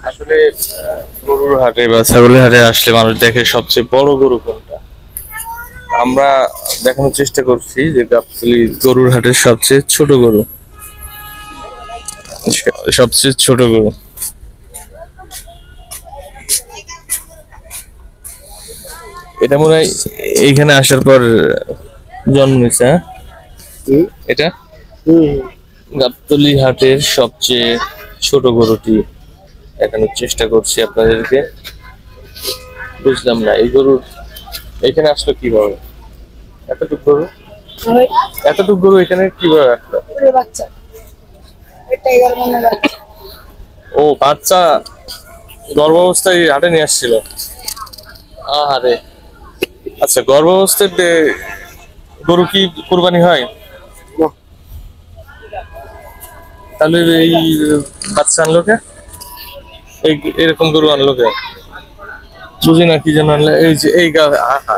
আসলে গরুর হাটে বা ছাগলের হাটে আসলে মানুষ দেখে সবচেয়ে বড় গরু কোনটা। আমরা দেখানোর চেষ্টা করছি যে গাবতলী গরুর হাটের সবচেয়ে ছোট গরু, সবচেয়ে ছোট গরু। এটা মনে হয় এইখানে আসার পর জন্মেছে, হ্যাঁ? হুম এটা হুম গাবতলী হাটের সবচেয়ে ছোট গরুটি দেখানোর চেষ্টা করছি আপনাদেরকে। বুঝলাম না এই গরুর এখানে আসলো কিভাবে? এতটুক গরু, ওই এতটুক গরু এখানে কিভাবে আসলো? ওরে বাচ্চা, ওই টাইগার মানে বাচ্চা। ও বাচ্চা গর্ভাবস্থায় হাটে নিয়ে আসছিল। আরে আচ্ছা, গর্ভাবস্থায় গরু কি কুরবানি হয়? না, তাহলে এই বাচ্চা আনলো কে? এই এরকম গরু আনলো কে? বুঝি না কি যেন আনলো, এই যে এই গা, আহা